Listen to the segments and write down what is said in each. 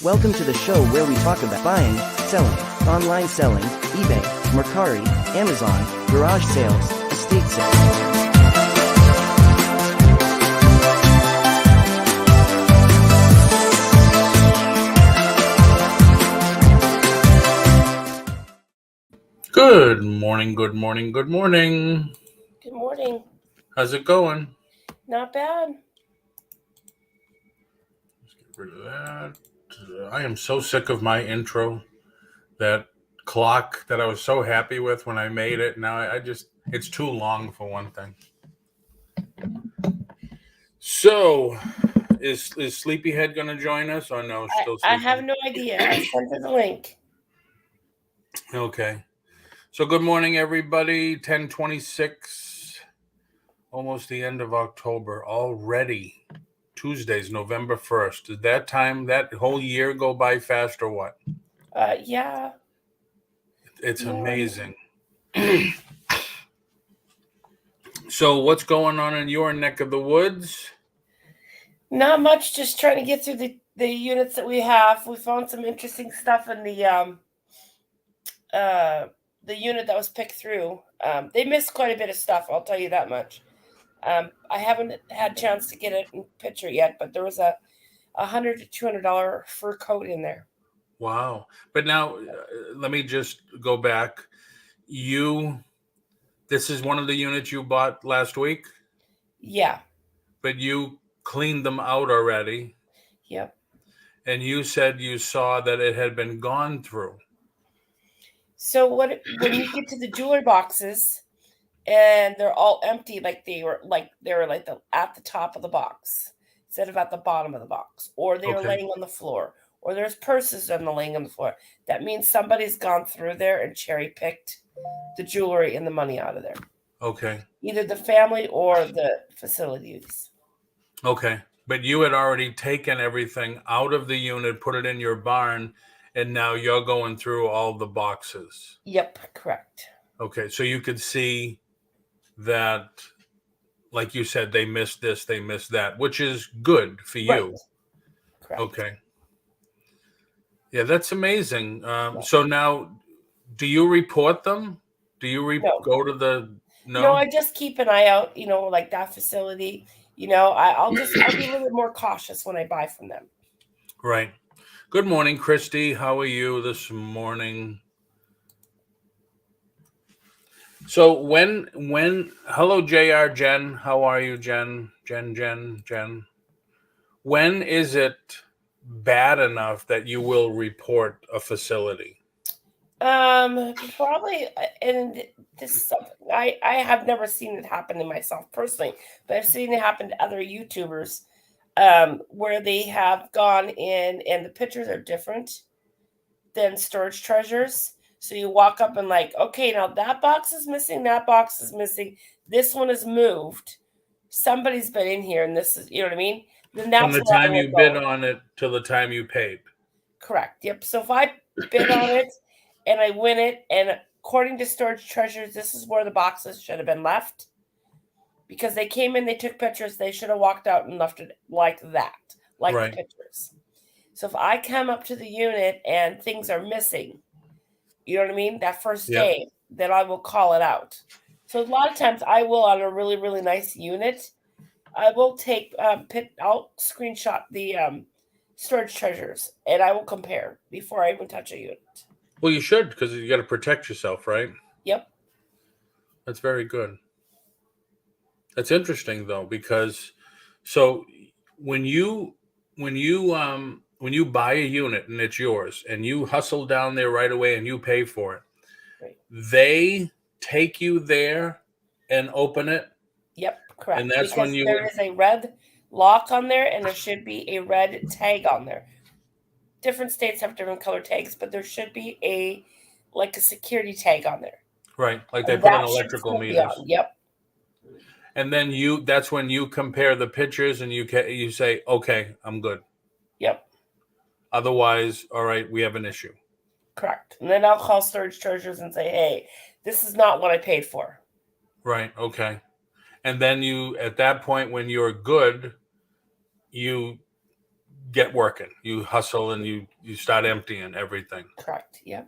Welcome to the show where we talk about buying, selling, online selling, eBay, Mercari, Amazon, garage sales, estate sales. Good morning, good morning, good morning. Good morning. How's it going? Not bad. Let's get rid of that. I am so sick of my intro. That clock that I was so happy with when I made it. Now it's too long for one thing. So, is Sleepyhead going to join us or no? Still sleeping? I have no idea. I sent her the link. Okay. So good morning, everybody. 10:26, almost the end of October already. Tuesday's November 1st. Did that whole year go by fast or what? Yeah. It's amazing. So what's going on in your neck of the woods? Not much. Just trying to get through the units that we have. We found some interesting stuff in the unit that was picked through. They missed quite a bit of stuff. I'll tell you that much. I haven't had a chance to get it in picture yet, but there was a $100 to $200 fur coat in there. Wow. But now let me just go back. This is one of the units you bought last week? Yeah. But you cleaned them out already. Yep. And you said you saw that it had been gone through. So when you get to the jewelry boxes and they're all empty, like they were at the top of the box instead of at the bottom of the box, or they were laying on the floor, or there's purses laying on the floor, that means somebody's gone through there and cherry picked the jewelry and the money out of there. Okay. Either the family or the facilities. Okay. But you had already taken everything out of the unit, put it in your barn, and now you're going through all the boxes. Yep, correct. Okay. So you could see that, like you said, they missed this, they missed that, which is good for you. Right. Correct. Okay. Yeah, that's amazing. So now, do you report them? Do you go to the... No, I just keep an eye out, like that facility. I'll be a little bit more cautious when I buy from them. Right. Good morning, Christy. How are you this morning? So hello, JR, Jen. How are you, Jen? Jen. When is it bad enough that you will report a facility? Probably, and this is something I have never seen it happen to myself personally, but I've seen it happen to other YouTubers, where they have gone in and the pictures are different than storage treasures. So you walk up and like, okay, now that box is missing, this one is moved. Somebody's been in here, and this is, you know what I mean? Then that's from the time you bid on it till the time you paid. Correct. Yep. So if I bid on it and I win it, and according to storage treasures, this is where the boxes should have been left, because they came in, they took pictures, they should have walked out and left it like that, like the pictures. So if I come up to the unit and things are missing, you know what I mean, that first day, then I will call it out. So a lot of times I will, on a really, really nice unit, I will take, I'll screenshot the storage treasures, and I will compare before I even touch a unit. Well, you should, because you got to protect yourself, right? Yep. That's very good. That's interesting, though, because so when you buy a unit and it's yours, and you hustle down there right away and you pay for it, they take you there and open it. Yep, correct. And that's because there is a red lock on there, and there should be a red tag on there. Different states have different color tags, but there should be a security tag on there. Right, like they put on electrical meters. Yep. And then that's when you compare the pictures and you say, okay, I'm good. Yep. Otherwise, all right, we have an issue. Correct. And then I'll call storage treasures and say, hey, this is not what I paid for. Right, okay. And then at that point, when you're good, you get working. You hustle and you start emptying everything. Correct. Yep.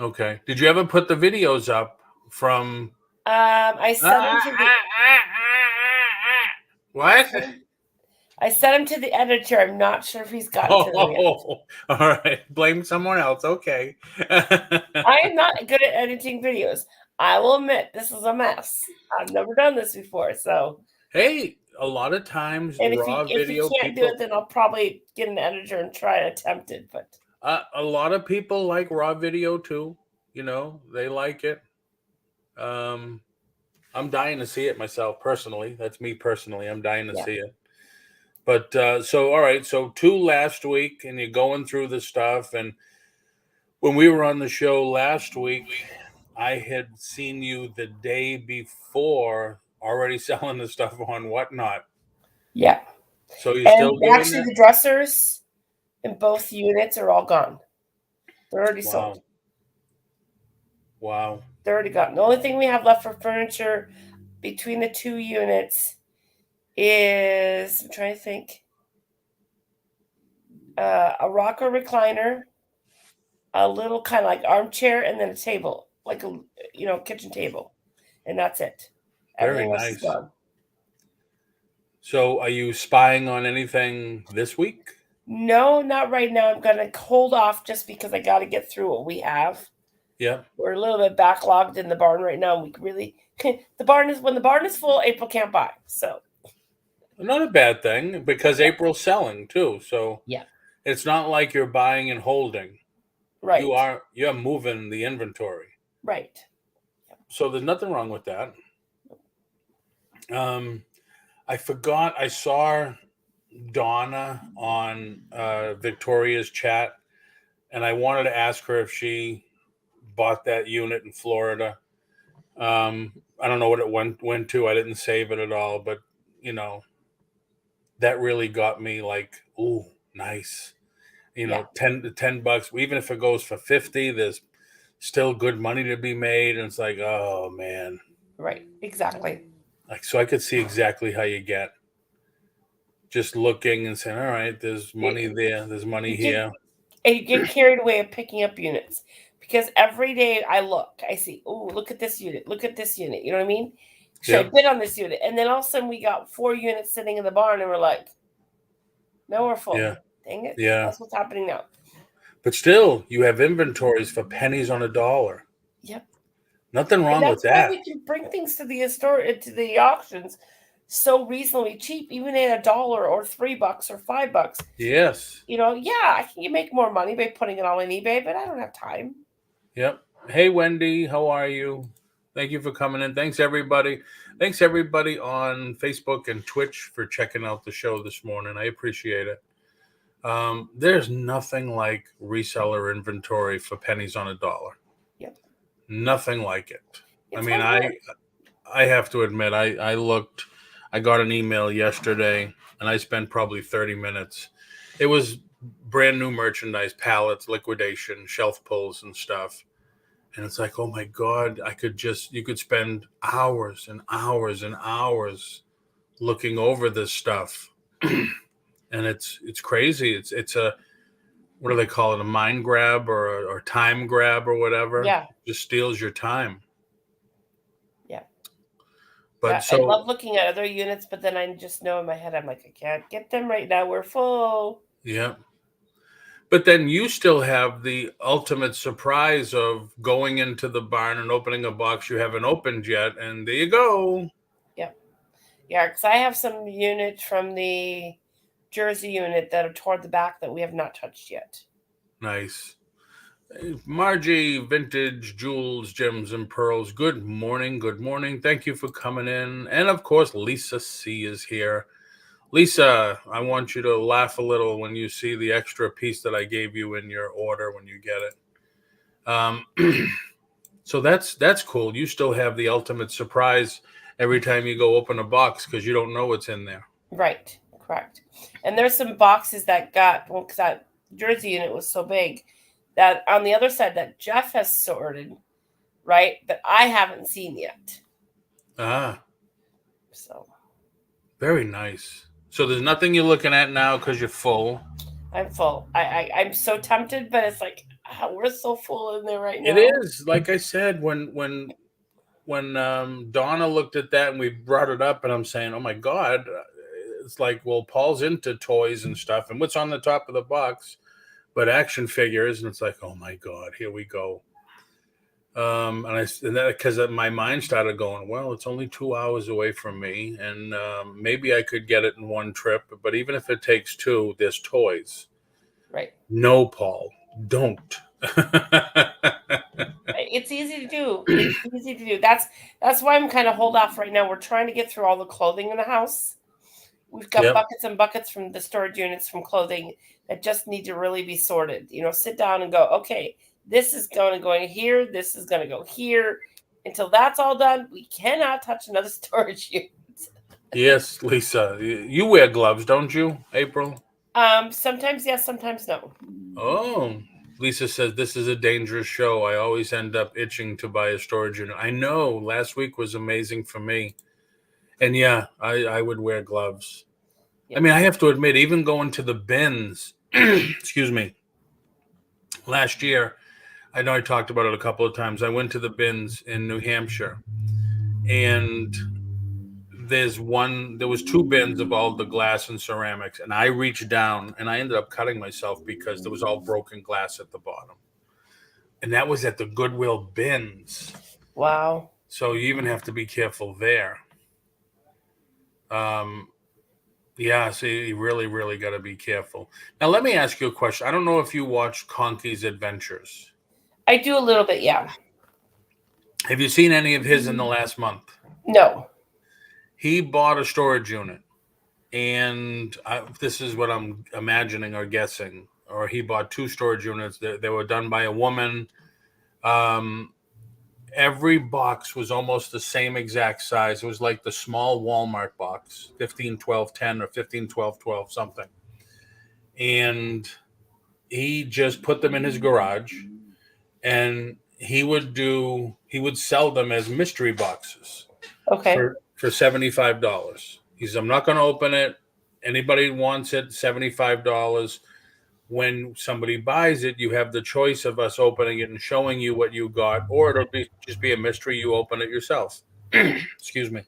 Okay. Did you ever put the videos up from? I sent him to the. What? I sent him to the editor. I'm not sure if he's gotten to them yet. All right. Blame someone else. Okay. I am not good at editing videos. I will admit this is a mess. I've never done this before, so. Hey, a lot of times And raw if video you can't people. do it, then I'll probably get an editor and try to attempt it. But A lot of people like raw video too. You know, they like it. I'm dying to see it myself personally. That's me personally. I'm dying to see it. But so, all right. So 2 last week, and you're going through the stuff. And when we were on the show last week, I had seen you the day before already selling the stuff on Whatnot. yeah. So you're still doing actually, that? the dressers in both units are all gone. They're already sold. Wow. They're already gone. The only thing we have left for furniture between the 2 units is, I'm trying to think, a rocker recliner, a little kind of like armchair, and then a table, like a kitchen table, and that's it. Very Everything else is nice. gone. So are you spying on anything this week? No, not right now. I'm going to hold off just because I got to get through what we have. Yeah. We're a little bit backlogged in the barn right now. We really, when the barn is full, April can't buy. So Not a bad thing because April's selling too. So yeah, it's not like you're buying and holding. right. You're moving the inventory. Right. So there's nothing wrong with that. I forgot I saw Donna on Victoria's chat, and I wanted to ask her if she bought that unit in Florida. I don't know what it went to. I didn't save it at all, but that really got me like, ooh, nice. 10 bucks, even if it goes for 50, there's still good money to be made. And it's like, oh man. Right. Exactly. Like, so I could see exactly how you get just looking and saying, all right, there's money there. There's money here. And you get carried away of picking up units because every day I see, oh, look at this unit. Look at this unit. You know what I mean? Should I bid on this unit? And then all of a sudden we got 4 units sitting in the barn and we're like, no, we're full. Yeah. Dang it. Yeah. That's what's happening now. But still, you have inventories for pennies on a dollar. Yep. Nothing wrong with that. That's why we can bring things to the auctions so reasonably cheap, even at $1 or $3 or $5. Yes. You make more money by putting it all on eBay, but I don't have time. Yep. Hey, Wendy, how are you? Thank you for coming in. Thanks, everybody. Thanks, everybody on Facebook and Twitch for checking out the show this morning. I appreciate it. There's nothing like reseller inventory for pennies on a dollar. Yep. Nothing like it. I have to admit, I got an email yesterday and I spent probably 30 minutes. It was brand new merchandise, pallets, liquidation, shelf pulls and stuff. And it's like, oh my God, you could spend hours and hours and hours looking over this stuff. And it's crazy. It's a, what do they call it? A mind grab or time grab or whatever. Yeah. It just steals your time. Yeah. But I love looking at other units, but then I just know in my head, I'm like, I can't get them right now. We're full. Yeah. But then you still have the ultimate surprise of going into the barn and opening a box you haven't opened yet. And there you go. Yep. Yeah. Because I have some units from the Jersey unit that are toward the back that we have not touched yet. Nice. Margie, Vintage, Jewels, Gems, and Pearls. Good morning. Good morning. Thank you for coming in. And of course, Lisa C is here. Lisa, I want you to laugh a little when you see the extra piece that I gave you in your order when you get it. So that's cool. You still have the ultimate surprise every time you go open a box because you don't know what's in there. Right. Correct. And there's some boxes that because that Jersey unit was so big that on the other side that Jeff has sorted, right, that I haven't seen yet. Ah. So. Very nice. So there's nothing you're looking at now because you're full. I'm full. I'm so tempted, but it's like we're so full in there right now. It is, like I said, when Donna looked at that and we brought it up, and I'm saying, oh my God, it's like, well, Paul's into toys and stuff, and what's on the top of the box, but action figures, and it's like, oh my God, here we go. And that because my mind started going, well, it's only 2 hours away from me, and maybe I could get it in one trip, but even if it takes two, there's toys. Right. No, Paul, don't. It's easy to do. It's easy to do. That's why I'm kind of hold off right now. We're trying to get through all the clothing in the house. We've got buckets and buckets from the storage units from clothing that just need to really be sorted. Sit down and go, okay, this is going to go here. This is going to go here. Until that's all done, we cannot touch another storage unit. Yes, Lisa. You wear gloves, don't you, April? Sometimes yes, sometimes no. Oh, Lisa says this is a dangerous show. I always end up itching to buy a storage unit. I know. Last week was amazing for me. And yeah, I would wear gloves. Yep. I mean, I have to admit, even going to the bins, excuse me, last year, I know I talked about it a couple of times. I went to the bins in New Hampshire, and there was 2 bins of all the glass and ceramics, and I reached down and I ended up cutting myself because there was all broken glass at the bottom. And that was at the Goodwill bins. Wow. So you even have to be careful there. Yeah, so you really, really got to be careful. Now, let me ask you a question. I don't know if you watch Conky's Adventures. I do a little bit, yeah. Have you seen any of his in the last month? No. He bought a storage unit, and this is what I'm imagining or guessing, or he bought 2 storage units. They were done by a woman. Every box was almost the same exact size. It was like the small Walmart box, 15, 12, 10, or 15, 12, 12, something. And he just put them in his garage, and he would sell them as mystery boxes. Okay. For $75. He says, I'm not going to open it. Anybody wants it, $75. When somebody buys it, you have the choice of us opening it and showing you what you got, or it'll just be a mystery. You open it yourself. Excuse me.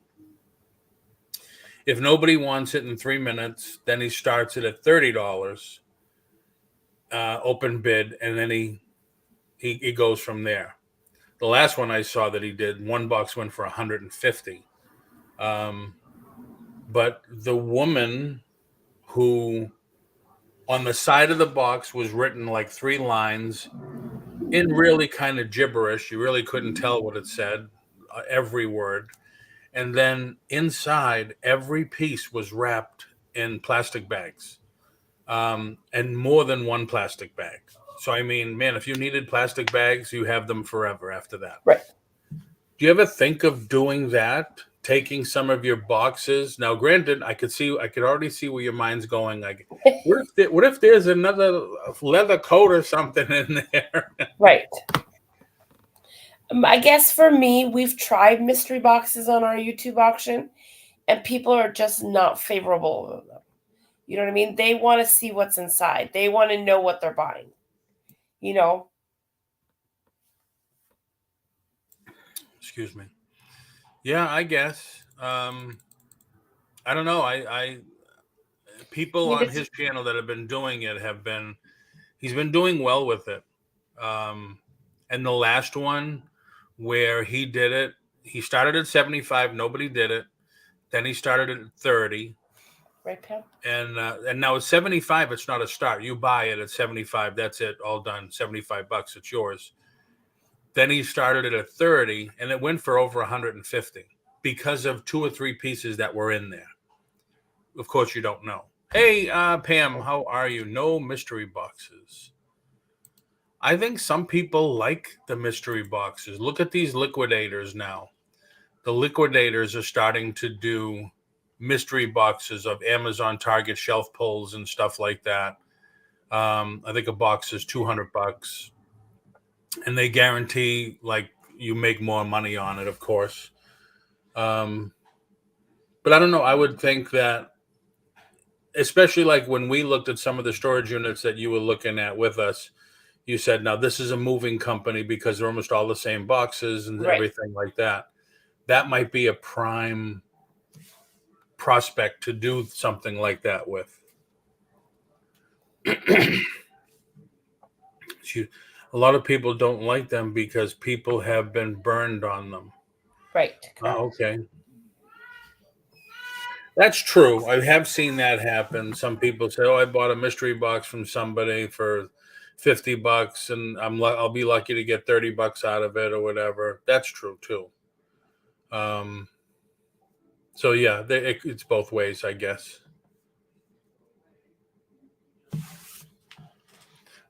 If nobody wants it in 3 minutes, then he starts it at $30, open bid, and then he goes from there. The last one I saw that he did, one box went for $150. But the woman who on the side of the box was written like 3 lines in really kind of gibberish. You really couldn't tell what it said, every word. And then inside, every piece was wrapped in plastic bags, and more than one plastic bag. So, I mean, man, if you needed plastic bags, you have them forever after that. Right. Do you ever think of doing that? Taking some of your boxes. Now, granted, I could already see where your mind's going. Like, what if there's another leather coat or something in there? Right. I guess for me, we've tried mystery boxes on our YouTube auction, and people are just not favorable of them. You know what I mean? They want to see what's inside. They want to know what they're buying. Excuse me. Yeah, I guess. I don't know. People on his channel that have been doing it he's been doing well with it. And the last one where he did it, he started at 75, nobody did it. Then he started at 30. Right, Pam? And now at 75, it's not a start. You buy it at 75, that's it, all done. $75, it's yours. Then he started it at 30, and it went for over 150 because of 2 or 3 pieces that were in there. Of course, you don't know. Hey, Pam, how are you? No mystery boxes. I think some people like the mystery boxes. Look at these liquidators now. The liquidators are starting to do mystery boxes of Amazon Target shelf pulls and stuff like that. I think a box is $200. And they guarantee, like, you make more money on it, of course. But I don't know. I would think that especially like when we looked at some of the storage units that you were looking at with us, you said, now this is a moving company because they're almost all the same boxes and Right. everything like that. That might be a prime prospect to do something like that with. A lot of people don't like them because people have been burned on them. Right. Oh, okay. That's true. I have seen that happen. Some people say, "Oh, I bought a mystery box from somebody for $50, and I'll be lucky to get $30 out of it or whatever." That's true too. So yeah, it's both ways, I guess.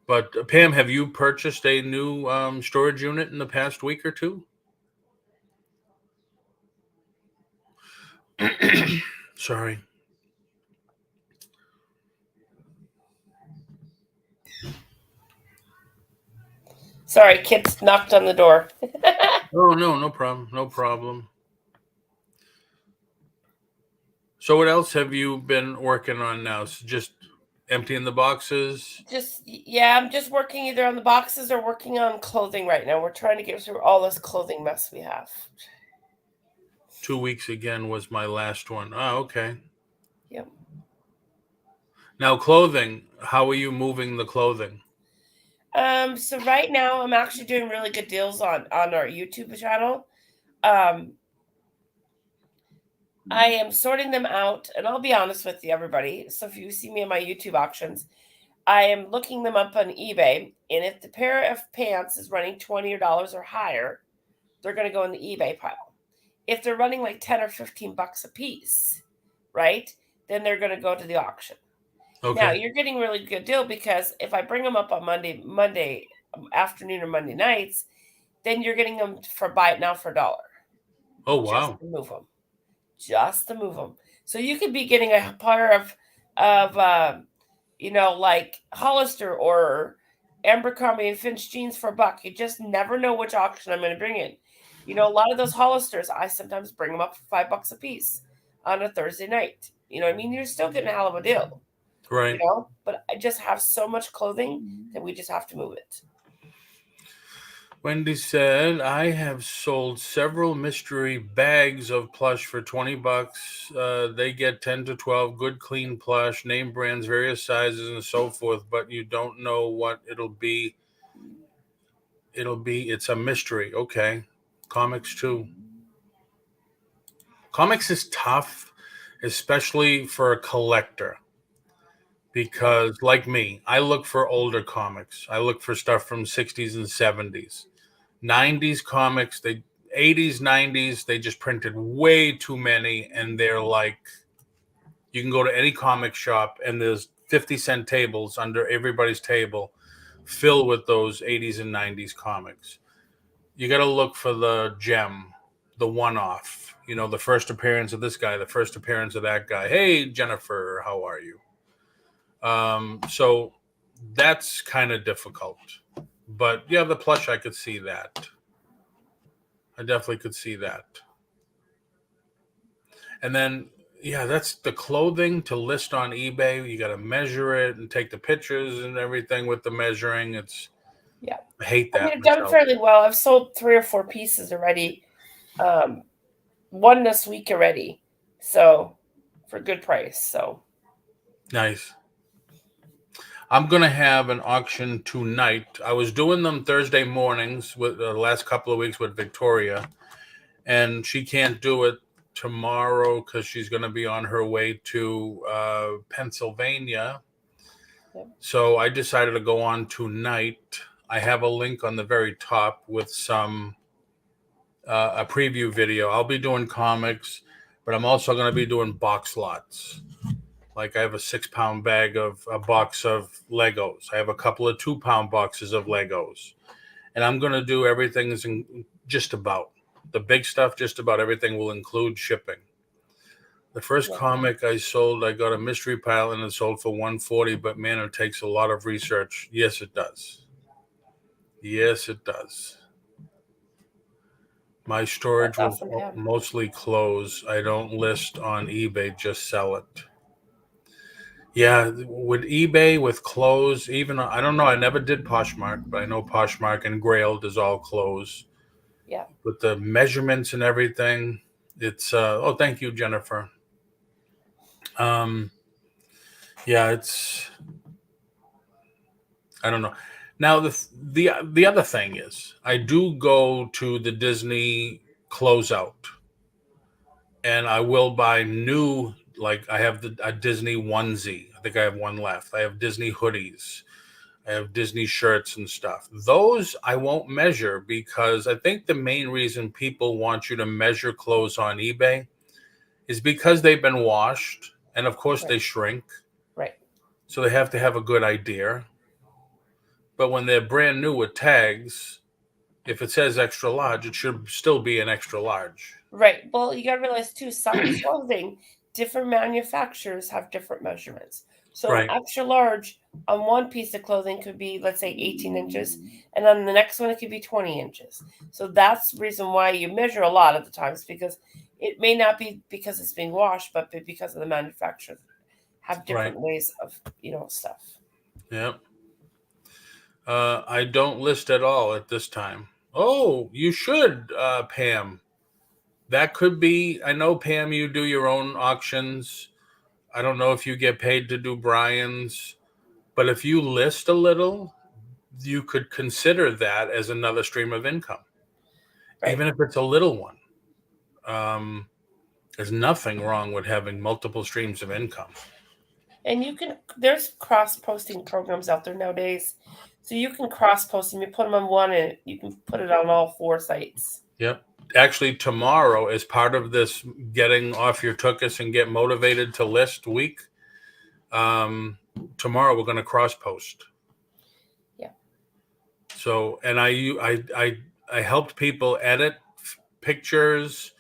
But Pam, have you purchased a new storage unit in the past week or two? Sorry. Sorry, kids knocked on the door. Oh, no problem. No problem. So what else have you been working on now? So just emptying the boxes? I'm just working either on the boxes or working on clothing right now. We're trying to get through all this clothing mess we have. 2 weeks again was my last one. Oh, okay. Yep. Now clothing, how are you moving the clothing? So right now I'm actually doing really good deals on our YouTube channel. I am sorting them out, and I'll be honest with you, everybody. So if you see me in my YouTube auctions, I am looking them up on eBay, and if the pair of pants is running $20 or higher, they're going to go in the eBay pile. If they're running like 10 or 15 bucks a piece, right, then they're going to go to the auction. Okay. Now you're getting a really good deal because if I bring them up on Monday afternoon or Monday nights, then you're getting them for buy it now for $1. Oh wow! Just to move them. So you could be getting a pair of like Hollister or Abercrombie and Finch jeans for $1. You just never know which auction I'm going to bring in. A lot of those Hollisters, I sometimes bring them up for $5 a piece on a Thursday night. You know what I mean? You're still getting a hell of a deal. Right. But I just have so much clothing that we just have to move it. Wendy said, I have sold several mystery bags of plush for $20. They get 10 to 12 good, clean plush, name brands, various sizes, and so forth, but you don't know what it'll be. It's a mystery. Okay. Comics too. Comics is tough, especially for a collector. Because like me, I look for older comics. I look for stuff from 60s and 70s. 90s comics, 80s, 90s, they just printed way too many, and they're like, you can go to any comic shop and there's 50-cent tables under everybody's table filled with those 80s and 90s comics. You got to look for the gem, the one-off, the first appearance of this guy, the first appearance of that guy. Hey, Jennifer, how are you? So that's kind of difficult. But yeah, the plush, I could see that. I definitely could see that. And then, yeah, that's the clothing to list on eBay. You got to measure it and take the pictures and everything with the measuring. I hate that. I've done fairly well. I've sold 3 or 4 pieces already. One this week already. So for a good price. So nice. I'm going to have an auction tonight. I was doing them Thursday mornings with the last couple of weeks with Victoria, and she can't do it tomorrow because she's going to be on her way to Pennsylvania. Yep. So I decided to go on tonight. I have a link on the very top with a preview video. I'll be doing comics, but I'm also going to be doing box lots. Like I have a 6-pound bag of a box of Legos. I have a couple of 2-pound boxes of Legos. And I'm going to do everything just about. The big stuff, just about everything will include shipping. The first comic I sold, I got a mystery pile and it sold for $140, but man, it takes a lot of research. Yes, it does. Yes, it does. My storage will mostly close. I don't list on eBay, just sell it. Yeah, with eBay, with clothes, even I don't know. I never did Poshmark, but I know Poshmark and Grailed is all clothes Yeah. with the measurements and everything. It's oh, thank you, Jennifer. Um, yeah, it's I don't know. Now the other thing is, I do go to the Disney closeout, and I will buy new. Like I have a Disney onesie. I think I have one left. I have Disney hoodies. I have Disney shirts and stuff. Those I won't measure because I think the main reason people want you to measure clothes on eBay is because they've been washed, and of course they Right. shrink, Right. so they have to have a good idea. But when they're brand new with tags, if it says extra large, it should still be an extra large. Right. Well, you got to realize too, some clothing, different manufacturers have different measurements. So Right, extra large on one piece of clothing could be, let's say, 18 inches, and on the next one it could be 20 inches. So that's the reason why you measure a lot of the times, because it may not be because it's being washed, but because of the manufacturer have right. different ways of stuff. Yeah. I don't list at all at this time. Oh, you should, Pam. That could be. I know, Pam, you do your own auctions. I don't know if you get paid to do Brian's, but if you list a little, you could consider that as another stream of income, Right. even if it's a little one. Um, there's nothing wrong with having multiple streams of income. And there's cross posting programs out there nowadays. So you can cross post them. You put them on one and you can put it on all four sites. Yep. Actually, tomorrow, as part of this getting off your tuchus and get motivated to list week, tomorrow we're going to cross post. Yeah. So, and I helped people edit pictures,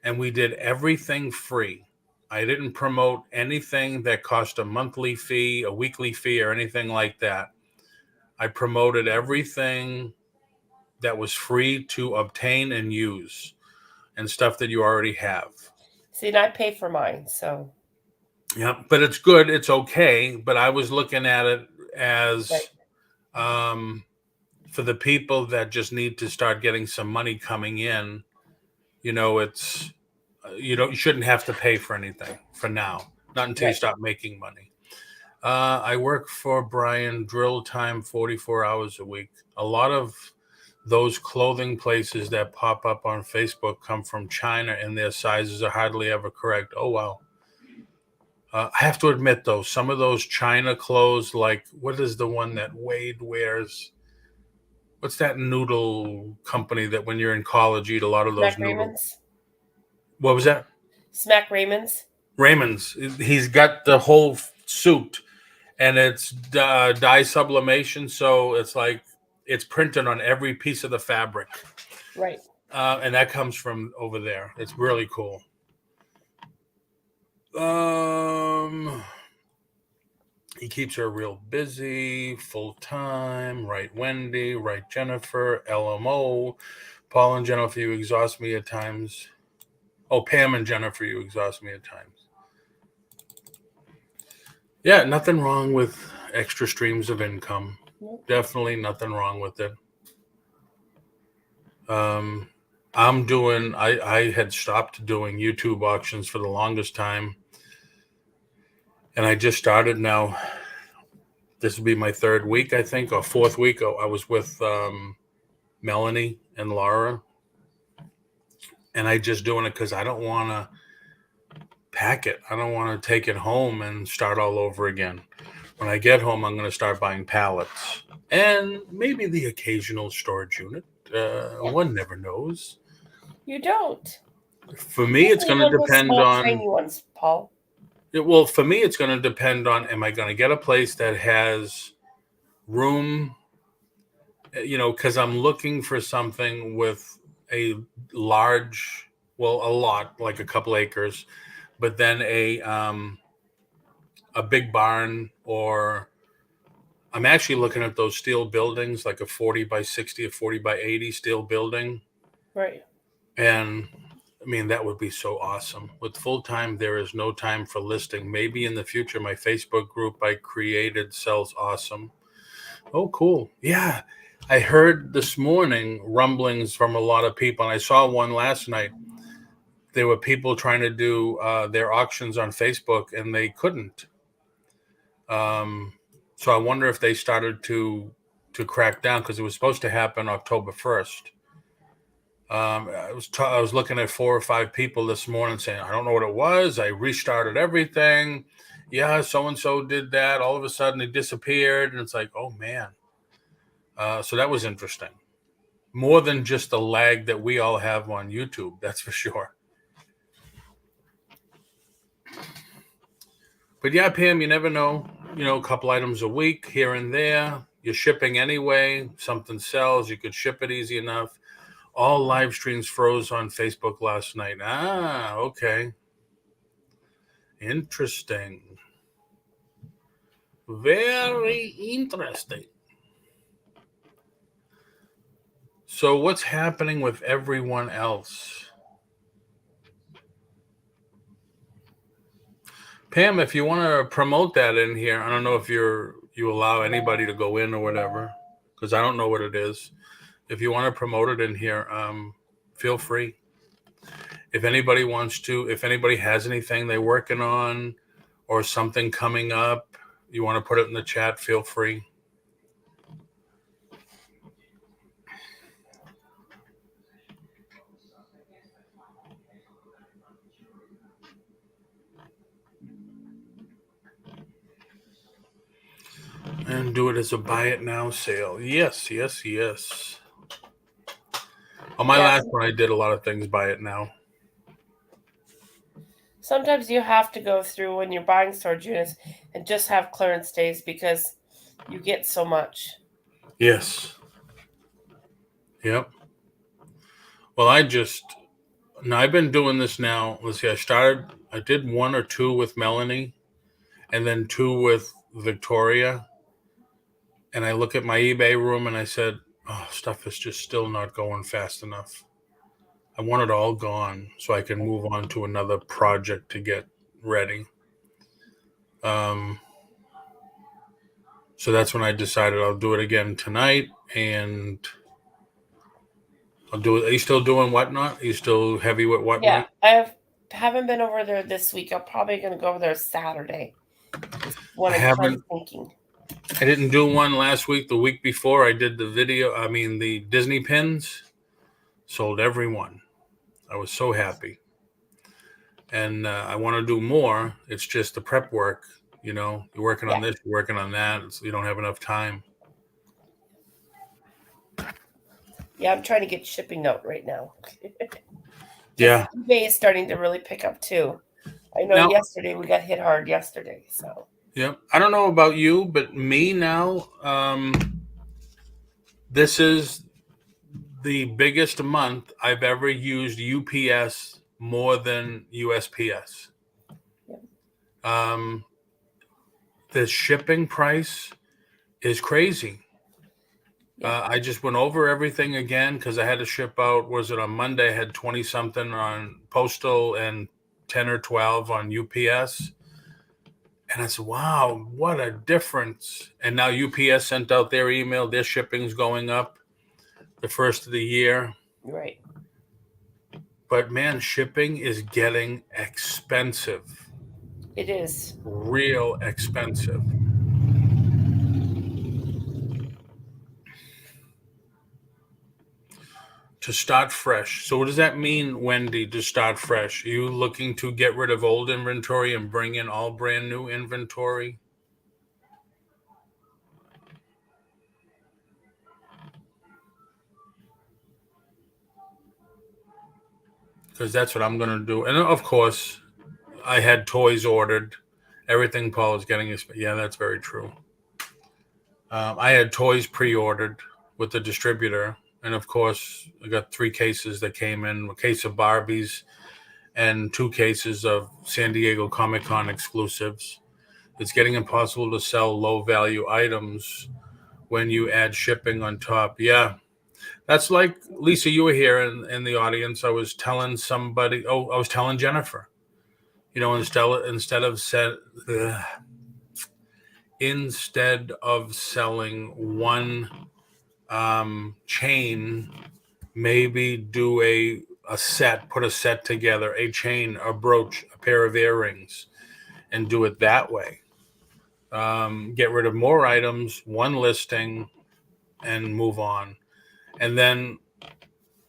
and we did everything free. I didn't promote anything that cost a monthly fee, a weekly fee, or anything like that. I promoted everything that was free to obtain and use, and stuff that you already have. See, and I pay for mine, so Yeah, but it's good. It's okay. But I was looking at it right, as for the people that just need to start getting some money coming in. It's you shouldn't have to pay for anything for now, not until you right. start making money. I work for Brian, drill time 44 hours a week. A lot of those clothing places that pop up on Facebook come from China, and their sizes are hardly ever correct. Oh, wow. I have to admit, though, some of those China clothes, like what is the one that Wade wears? What's that noodle company that when you're in college eat a lot of those Smack noodles? Raymond's. What was that? Smack Raymond's. Raymond's. He's got the whole suit, and it's dye sublimation, so it's like it's printed on every piece of the fabric, Right. and that comes from over there. It's really cool. He keeps her real busy, full time. Right, Wendy. Right, Jennifer. LMO. Paul and Jennifer, you exhaust me at times. Oh, Pam and Jennifer, you exhaust me at times. Yeah, nothing wrong with extra streams of income. Nope. Definitely nothing wrong with it. I had stopped doing YouTube auctions for the longest time. And I just started now. This will be my third week, I think, or fourth week. I was with Melanie and Laura. And I just doing it because I don't want to pack it. I don't want to take it home and start all over again. When I get home, I'm going to start buying pallets and maybe the occasional storage unit. One never knows. You don't. For me, it's going to depend small, on tiny ones, Paul. Well, for me, it's going to depend on, am I going to get a place that has room, because I'm looking for something with a large, well, a lot, like a couple acres, but then a big barn, or I'm actually looking at those steel buildings, like a 40 by 60, a 40 by 80 steel building. Right. And I mean, that would be so awesome. With full-time, there is no time for listing. Maybe in the future, my Facebook group I created sells awesome. Oh, cool. Yeah. I heard this morning rumblings from a lot of people, and I saw one last night. There were people trying to do their auctions on Facebook, and they couldn't. So I wonder if they started to crack down, because it was supposed to happen October 1st. I was looking at 4 or 5 people this morning saying, I don't know what it was. I restarted everything. Yeah, so-and-so did that. All of a sudden it disappeared. And it's like, oh man. So that was interesting. More than just the lag that we all have on YouTube, that's for sure. But yeah, Pam, you never know. You know, a couple items a week here and there. You're shipping anyway. Something sells. You could ship it easy enough. All live streams froze on Facebook last night. Ah, okay. Interesting. Very interesting. So what's happening with everyone else? Pam, if you want to promote that in here, I don't know if you allow anybody to go in or whatever, because I don't know what it is. If you want to promote it in here, feel free. If anybody wants to, if anybody has anything they're working on or something coming up, you want to put it in the chat, feel free. And do it as a buy it now sale. Yes, yes, yes. On my last one, I did a lot of things buy it now. Sometimes you have to go through when you're buying storage units and just have clearance days because you get so much. Yes. Yep. Well, I've been doing this now. Let's see, I did 1 or 2 with Melanie and then 2 with Victoria. And I look at my eBay room and I said, oh, stuff is just still not going fast enough. I want it all gone so I can move on to another project to get ready. So that's when I decided I'll do it again tonight, and I'll do it. Are you still doing Whatnot? Are you still heavy with Whatnot? Yeah, I haven't been over there this week. I'm probably going to go over there Saturday. What I'm kind of thinking. I didn't do one last week. The week before, I did the Disney pins. Sold every one. I was so happy. And I want to do more. It's just the prep work. You know, you're working on this, you're working on that. So you don't have enough time. Yeah, I'm trying to get shipping note right now. Yeah. eBay is starting to really pick up too. I know yesterday we got hit hard yesterday. So. Yeah. I don't know about you, but me now, this is the biggest month I've ever used UPS more than USPS. Yeah. The shipping price is crazy. Yeah. I just went over everything again because I had to ship out. Was it on Monday? I had 20 something on postal and 10 or 12 on UPS. And I said, wow, what a difference. And now UPS sent out their email. Their shipping's going up the first of the year. Right. But man, shipping is getting expensive. It is. Real expensive. To start fresh. So what does that mean, Wendy, to start fresh? Are you looking to get rid of old inventory and bring in all brand new inventory? Because that's what I'm going to do. And of course, I had toys ordered. Everything Paul is getting is, yeah, that's very true. I had toys pre-ordered with the distributor. And of course, I got 3 cases that came in, a case of Barbies and 2 cases of San Diego Comic-Con exclusives. It's getting impossible to sell low-value items when you add shipping on top. Yeah, That's like, Lisa, you were here in the audience. I was telling somebody, I was telling Jennifer, instead of selling one chain, maybe do a set, put a set together, a chain, a brooch, a pair of earrings, and do it that way. Get rid of more items, one listing, and move on. And then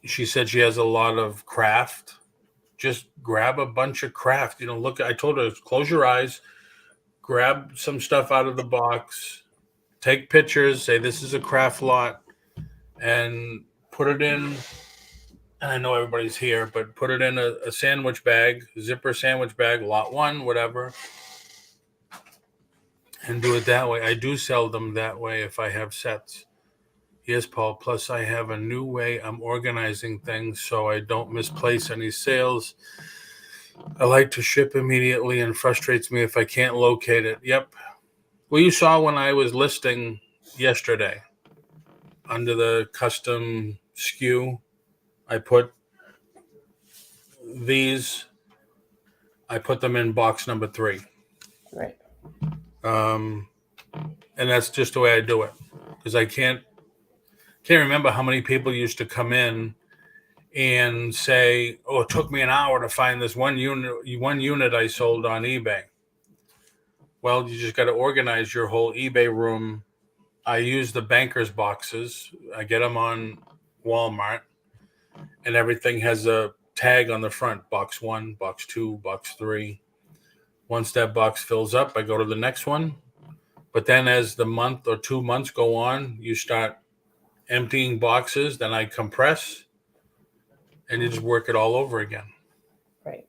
she said she has a lot of craft. Just grab a bunch of craft. I told her, close your eyes, grab some stuff out of the box, take pictures, say this is a craft lot, and put it in. And I know everybody's here, but put it in a sandwich bag, zipper sandwich bag, lot 1, whatever, and do it that way. I do sell them that way if I have sets. Yes, Paul. Plus, I have a new way I'm organizing things so I don't misplace any sales. I like to ship immediately and frustrates me if I can't locate it. Yep. Well, you saw when I was listing yesterday under the custom SKU, I put them in box number 3. Right. And that's just the way I do it, because I can't remember how many people used to come in and say, "Oh, it took me an hour to find this one unit I sold on eBay." Well, you just got to organize your whole eBay room. I use the banker's boxes. I get them on Walmart, and everything has a tag on the front: box 1, box 2, box 3. Once that box fills up, I go to the next one. But then as the month or 2 months go on, you start emptying boxes, then I compress, and you just work it all over again. Right.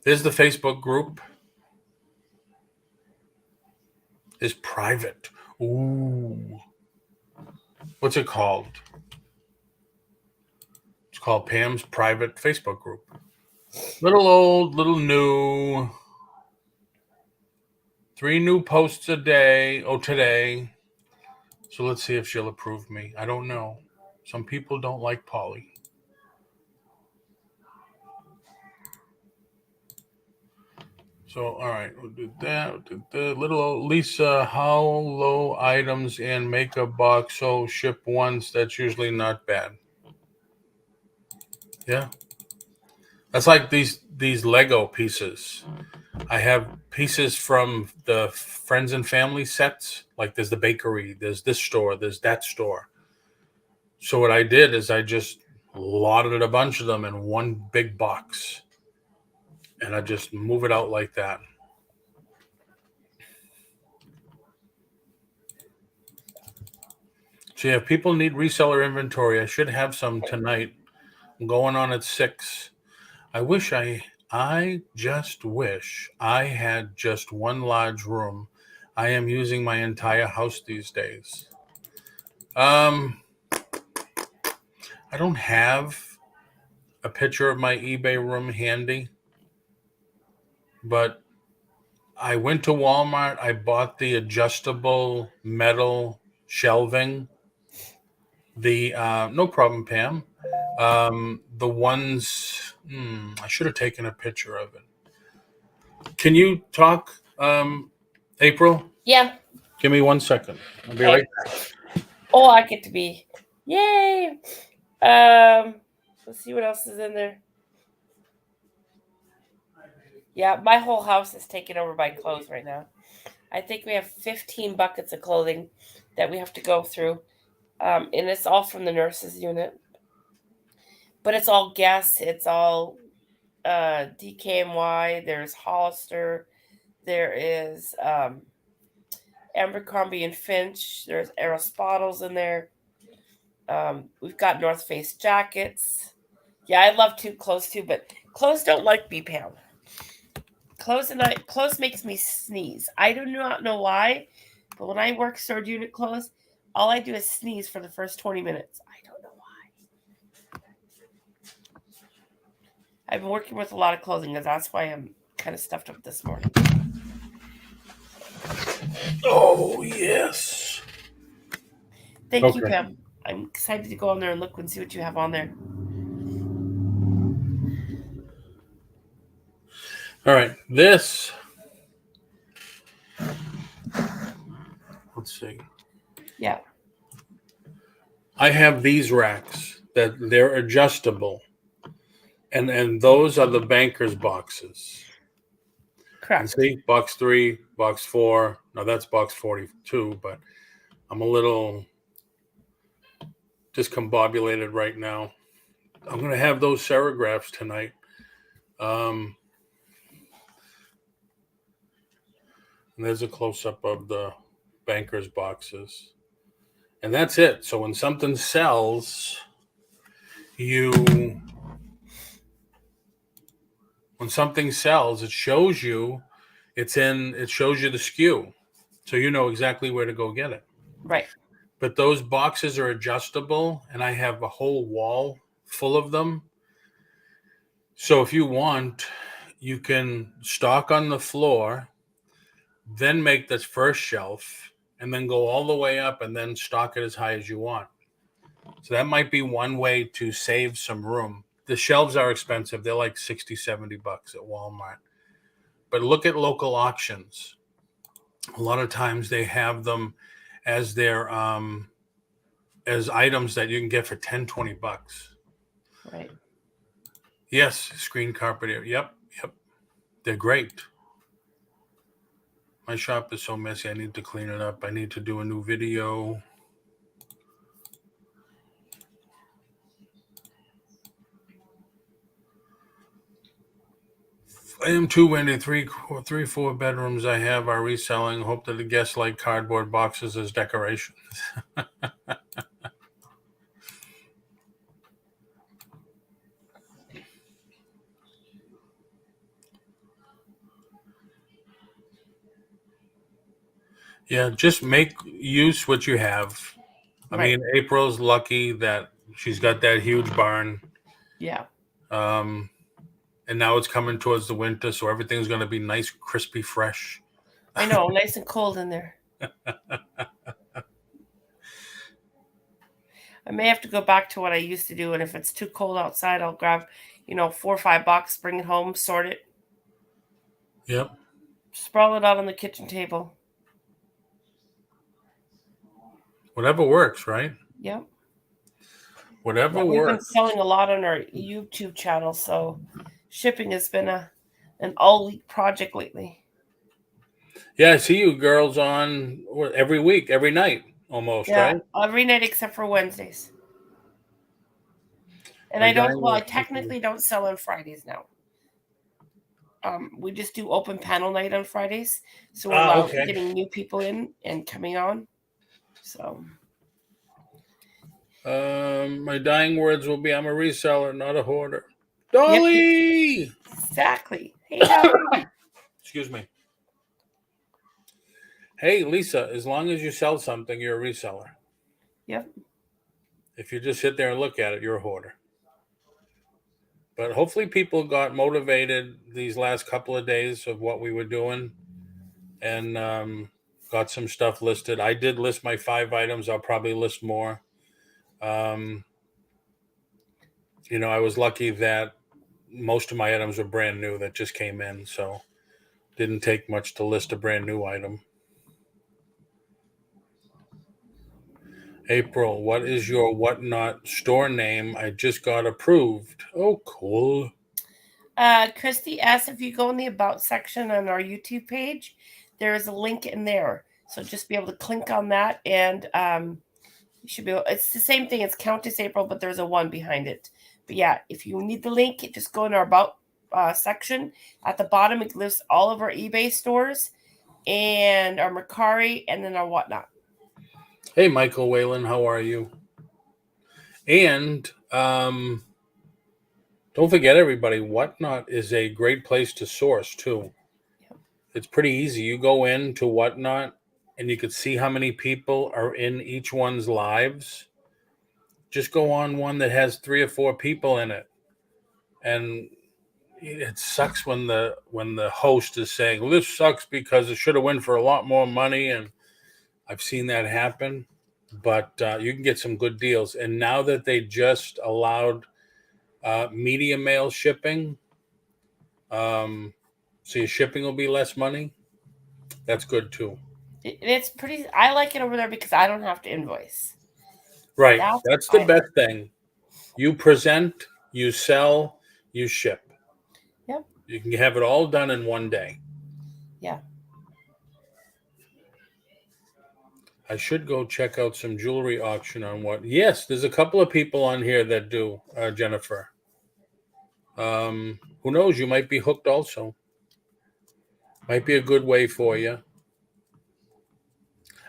There's the Facebook group. It's private. Ooh. What's it called? It's called Pam's private Facebook group. Little old, little new. 3 new posts a day. Oh, today. So let's see if she'll approve me. I don't know. Some people don't like Polly. So, all right, we'll do that. The little old Lisa, how low items and makeup box? So ship once. That's usually not bad. Yeah. That's like these Lego pieces. I have pieces from the friends and family sets. Like there's the bakery, there's this store, there's that store. So what I did is I just lotted a bunch of them in one big box. And I just move it out like that. So yeah, if people need reseller inventory, I should have some tonight. I'm going on at 6. I just wish I had just one large room. I am using my entire house these days. I don't have a picture of my eBay room handy, but I went to Walmart. I bought the adjustable metal shelving. No problem, Pam. The ones, I should have taken a picture of it. Can you talk, April? Yeah. Give me 1 second. I'll be right back. Oh, I get to be. Yay. Let's see what else is in there. Yeah, my whole house is taken over by clothes right now. I think we have 15 buckets of clothing that we have to go through. And it's all from the nurses unit. But it's all Guess. It's all DKNY. There's Hollister. There is Abercrombie and Finch. There's Aristoteles in there. We've got North Face jackets. Yeah, I love clothes too, but clothes don't like me, Pam. Clothes makes me sneeze. I do not know why, but when I work storage unit clothes, all I do is sneeze for the first 20 minutes. I don't know why. I've been working with a lot of clothing, and that's why I'm kind of stuffed up this morning. Oh, yes. Thank you, Pam. I'm excited to go on there and look and see what you have on there. All right, this. Let's see. Yeah. I have these racks that they're adjustable, and those are the banker's boxes. Correct. And see, box 3, box 4. Now that's box 42, but I'm a little discombobulated right now. I'm going to have those serigraphs tonight. And there's a close-up of the banker's boxes. And that's it. So when something sells, when something sells, it shows you the SKU. So you know exactly where to go get it. Right. But those boxes are adjustable, and I have a whole wall full of them. So if you want, you can stock on the floor, then make this first shelf, and then go all the way up and then stock it as high as you want. So that might be one way to save some room. The shelves are expensive. They're like $60, $70 at Walmart. But look at local auctions. A lot of times they have them as their as items that you can get for $10, $20. Right. Yes, screen carpet area. Yep. They're great. My shop is so messy. I need to clean it up. I need to do a new video. I am 2 windy, 3, 4 bedrooms I have are reselling. Hope that the guests like cardboard boxes as decorations. Yeah, just make use what you have. I mean, April's lucky that she's got that huge barn. Yeah. And now it's coming towards the winter, so everything's going to be nice, crispy, fresh. I know, nice and cold in there. I may have to go back to what I used to do, and if it's too cold outside, I'll grab, 4 or 5 bucks, bring it home, sort it. Yep. Sprawl it out on the kitchen table. Whatever works, right? Yep. Whatever works. We've been selling a lot on our YouTube channel, so shipping has been an all-week project lately. Yeah, I see you girls on every week, every night almost, right? Every night except for Wednesdays. And I technically don't sell on Fridays now. We just do open panel night on Fridays, so we're allowed getting new people in and coming on. So, my dying words will be: I'm a reseller, not a hoarder. Dolly! Yep. Exactly. Hey, Dolly. Excuse me. Hey, Lisa, as long as you sell something, you're a reseller. Yep. If you just sit there and look at it, you're a hoarder. But hopefully people got motivated these last couple of days of what we were doing and got some stuff listed. I did list my 5 items. I'll probably list more. I was lucky that most of my items were brand new that just came in, so didn't take much to list a brand new item. April, what is your Whatnot store name? I just got approved. Oh, cool. Christy asked if you go in the About section on our YouTube page, there is a link in there. So just be able to click on that, and you should be able, it's the same thing. It's Countess April, but there's a 1 behind it. But yeah, if you need the link, just go in our About section. At the bottom, it lists all of our eBay stores and our Mercari and then our Whatnot. Hey, Michael Whalen, how are you? And don't forget, everybody, Whatnot is a great place to source, too. Yep. It's pretty easy. You go into Whatnot, and you could see how many people are in each one's lives. Just go on one that has 3 or 4 people in it. And it sucks when the host is saying, well, this sucks because it should have went for a lot more money, and I've seen that happen. but you can get some good deals. And now that they just allowed media mail shipping, so your shipping will be less money. That's good too. It's pretty. I like it over there because I don't have to invoice. Right. That's the best thing. You present, you sell, you ship. Yep. You can have it all done in one day. Yeah. I should go check out some jewelry auction on what. Yes, there's a couple of people on here that do, Jennifer. Who knows? You might be hooked also. Might be a good way for you.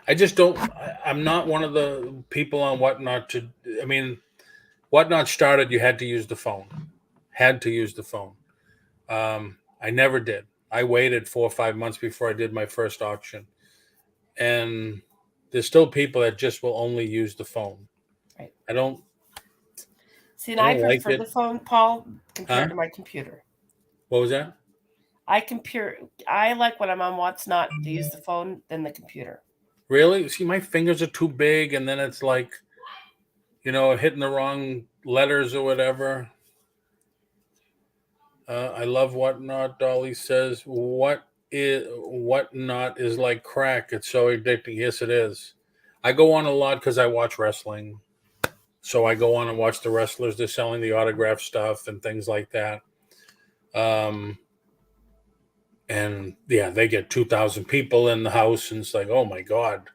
I just don't. I'm not one of the people on Whatnot to. I mean, Whatnot started. You had to use the phone. Had to use the phone. I never did. I waited 4 or 5 months before I did my first auction, and there's still people that just will only use the phone. Right. I don't. See, and I prefer the phone, Paul, compared to my computer. What was that? I like when I'm on Whatnot to use the phone than the computer. Really? See, my fingers are too big, and then it's like, hitting the wrong letters or whatever. I love Whatnot. Dolly says, Whatnot is like crack. It's so addicting. Yes, it is. I go on a lot because I watch wrestling. So I go on and watch the wrestlers. They're selling the autograph stuff and things like that. And yeah, they get 2,000 people in the house, and it's like, oh my God.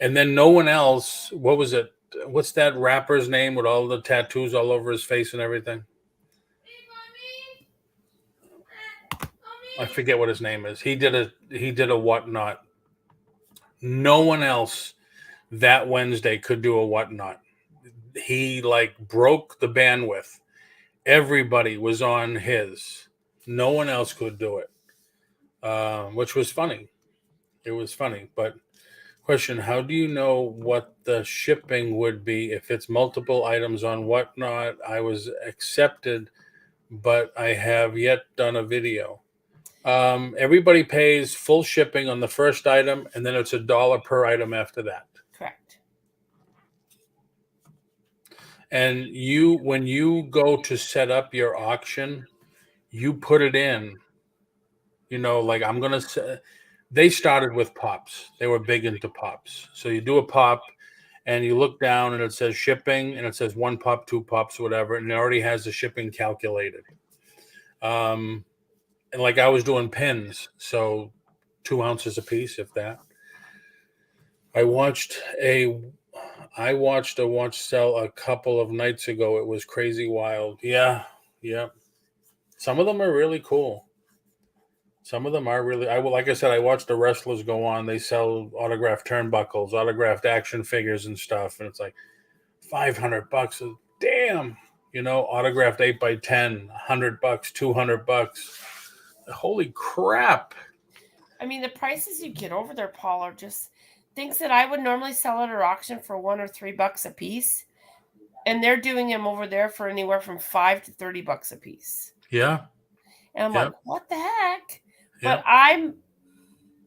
And then no one else. What was it? What's that rapper's name with all the tattoos all over his face and everything? I forget what his name is. He did a Whatnot. No one else that Wednesday could do a Whatnot. He broke the bandwidth. Everybody was on his. No one else could do it, which was funny. It was funny. But question, how do you know what the shipping would be if it's multiple items on Whatnot? I was accepted, but I have yet done a video. Everybody pays full shipping on the first item, and then it's $1 per item after that. Correct. And when you go to set up your auction, you put it in. I'm gonna say, they started with pops. They were big into pops. So you do a pop, and you look down, and it says shipping, and it says 1 pop, 2 pops, whatever, and it already has the shipping calculated. And I was doing pins, so 2 ounces a piece, if that. I watched a watch sell a couple of nights ago. It was crazy wild. Yeah. Some of them are really cool. Some of them are really. Like I said, I watched the wrestlers go on. They sell autographed turnbuckles, autographed action figures and stuff, and it's like $500. Damn, autographed 8x10, $100, $200. Holy crap! I mean, the prices you get over there, Paul, are just things that I would normally sell at our auction for $1 or $3 a piece, and they're doing them over there for anywhere from $5 to $30 a piece. Yeah. And I'm like, what the heck? Yep. But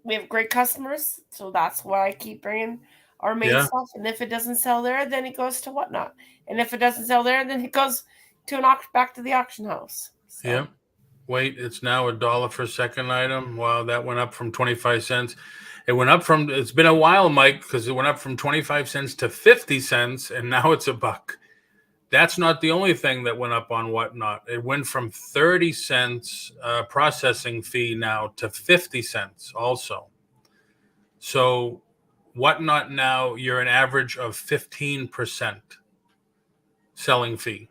we have great customers, so that's why I keep bringing our main stuff. And if it doesn't sell there, then it goes to Whatnot. And if it doesn't sell there, then it goes to back to the auction house. So. Yeah. Wait, it's now $1 for second item. Wow, that went up from 25 cents. It's been a while, Mike, because it went up from 25 cents to 50 cents, and now it's $1. That's not the only thing that went up on Whatnot. It went from 30 cents processing fee now to 50 cents also. So Whatnot now, you're an average of 15% selling fee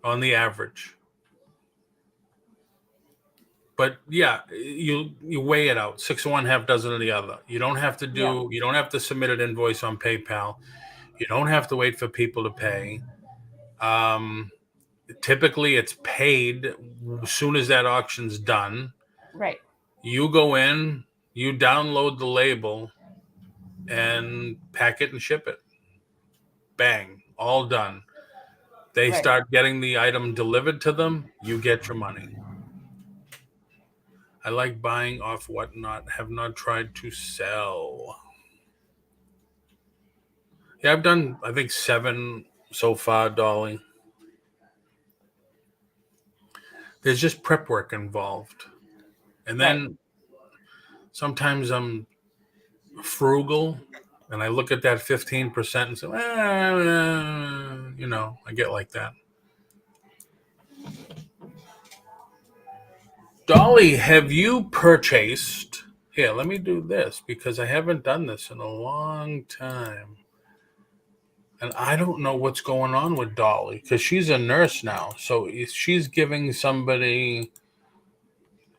on the average. But yeah, you weigh it out. 6 of one, half dozen of the other. You don't have to you don't have to submit an invoice on PayPal. You don't have to wait for people to pay. Typically it's paid as soon as that auction's done. Right. You go in, you download the label and pack it and ship it. Bang, all done. They start getting the item delivered to them, you get your money. I like buying off Whatnot. Have not tried to sell. Yeah, I've done, I think, 7 so far, Dolly. There's just prep work involved. And then sometimes I'm frugal and I look at that 15% and say, I get like that. Dolly, have you purchased? Here, let me do this because I haven't done this in a long time. And I don't know what's going on with Dolly because she's a nurse now. So if she's giving somebody,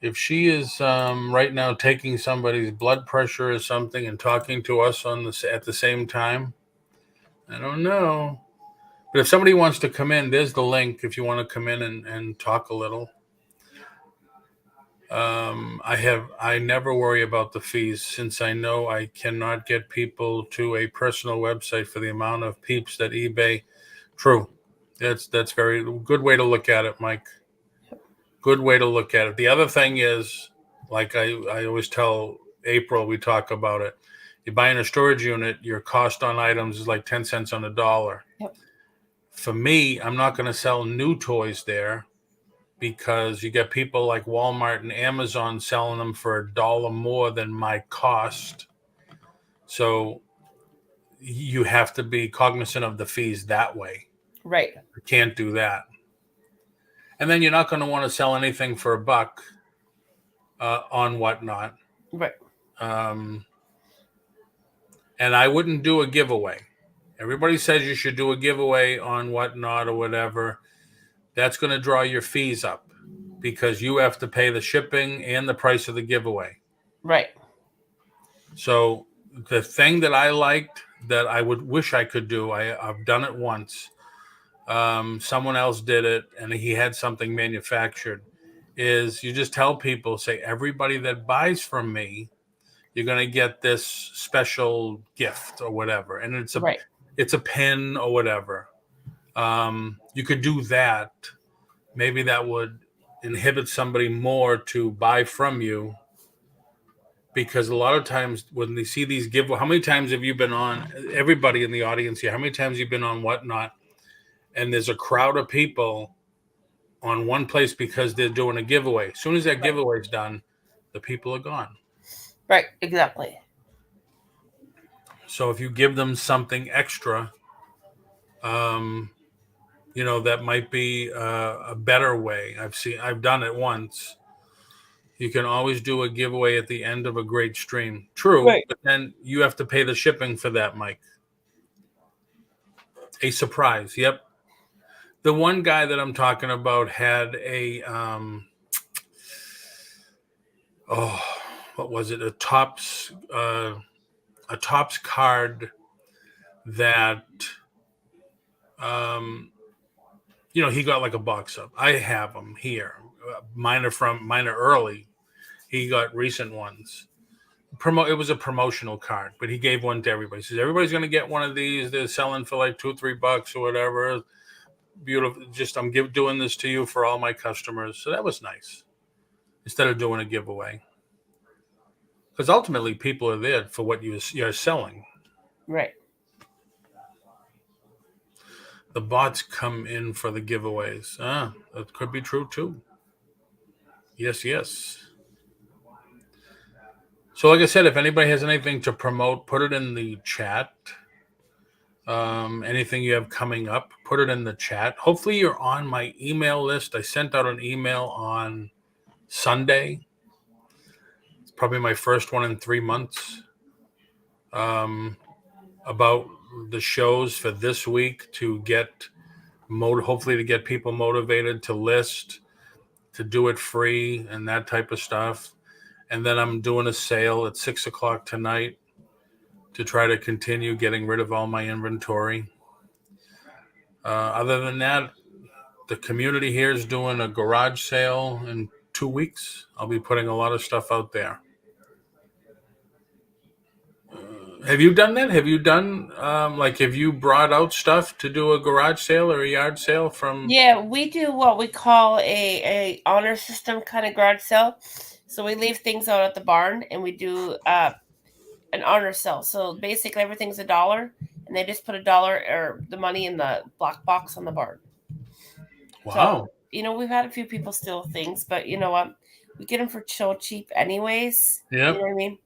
if she is right now taking somebody's blood pressure or something and talking to us at the same time, I don't know. But if somebody wants to come in, there's the link if you want to come in and talk a little. I never worry about the fees since I know I cannot get people to a personal website for the amount of peeps that eBay. True. That's very good way to look at it, Mike. Good way to look at it. The other thing is, like I always tell April, we talk about it. You're buying a storage unit, your cost on items is like 10 cents on the dollar. Yep. For me, I'm not going to sell new toys there because you get people like Walmart and Amazon selling them for $1 more than my cost. So you have to be cognizant of the fees that way. Right. You can't do that. And then you're not going to want to sell anything for $1 on Whatnot. Right. And I wouldn't do a giveaway. Everybody says you should do a giveaway on Whatnot or whatever. That's going to draw your fees up because you have to pay the shipping and the price of the giveaway. Right. So the thing that I liked that I would wish I could do, I've done it once. Someone else did it and he had something manufactured, is you just tell people, say, everybody that buys from me, you're going to get this special gift or whatever. And it's a pen or whatever. You could do that. Maybe that would inhibit somebody more to buy from you, because a lot of times when they see these giveaways, how many times have you been on, everybody in the audience here, how many times have you been on Whatnot and there's a crowd of people on one place because they're doing a giveaway? As soon as that giveaway is done, the people are gone. Right, exactly. So if you give them something extra, that might be a better way. I've done it once. You can always do a giveaway at the end of a great stream. True, right. But then you have to pay the shipping for that, Mike. A surprise. Yep. The one guy that I'm talking about had a what was it? A Topps card that he got like a box of. I have them here. Mine are early. He got recent ones. It was a promotional card, but he gave one to everybody. He says, everybody's going to get one of these. They're selling for like $2 or $3 or whatever. Beautiful. Just I'm doing this to you for all my customers. So that was nice. Instead of doing a giveaway. Because ultimately people are there for what you're selling. Right. The bots come in for the giveaways. That could be true too. Yes. So like I said, if anybody has anything to promote, put it in the chat. Anything you have coming up, put it in the chat. Hopefully you're on my email list. I sent out an email on Sunday. It's probably my first one in 3 months. About the shows for this week to get hopefully to get people motivated to list, to do it free and that type of stuff. And then I'm doing a sale at 6:00 tonight to try to continue getting rid of all my inventory. Other than that, the community here is doing a garage sale in 2 weeks. I'll be putting a lot of stuff out there. Have you done that? Have you done, have you brought out stuff to do a garage sale or a yard sale from? Yeah, we do what we call a honor system kind of garage sale. So we leave things out at the barn and we do an honor sale. So basically everything's $1 and and they just put $1 or the money in the black box on the barn. Wow. So, we've had a few people steal things, but you know what? We get them for so cheap anyways. Yep. You know what I mean?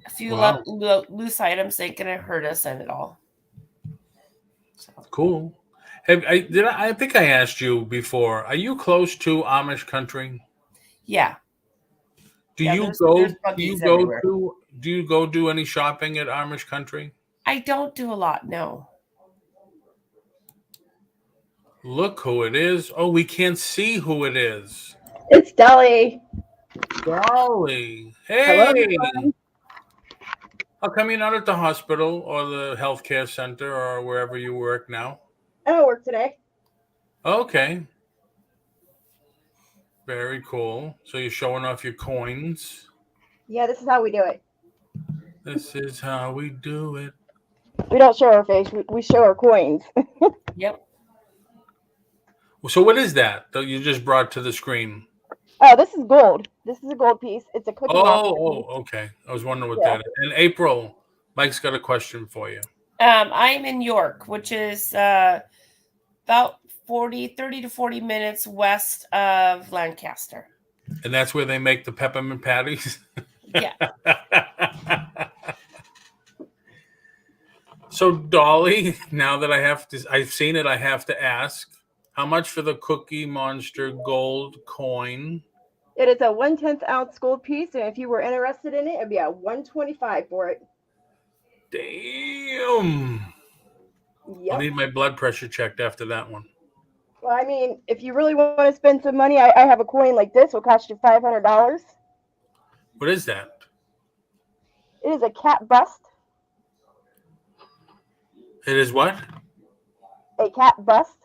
A few Wow. loose items ain't going to hurt us at all. So. Cool. I think I asked you before, are you close to Amish country? Yeah. Do Yeah, you there's go buggies everywhere. do you go do any shopping at Amish country? I don't do a lot, no. Look who it is. Oh, we can't see who it is. It's Dolly. Dolly. Hello, Hey. everyone. How come you're not at the hospital or the healthcare center or wherever you work now? I don't work today. Okay. Very cool. So you're showing off your coins. Yeah, this is how we do it. This is how we do it. We don't show our face. We show our coins. Yep. So what is that you just brought to the screen? Oh, this is gold. This is a gold piece. It's a cookie monster piece. Okay. I was wondering what that is. And April, Mike's got a question for you. I'm in York, which is about 30 to 40 minutes west of Lancaster. And that's where they make the peppermint patties? Yeah. So Dolly, now that I've seen it, I have to ask, how much for the Cookie Monster gold coin? It is a 1/10 ounce gold piece, and if you were interested in it, it'd be at $125 for it. Damn. Yep. I'll need my blood pressure checked after that one. Well, I mean, if you really want to spend some money, I have a coin like this. Will cost you $500. What is that? It is a cat bust. It is what? A cat bust.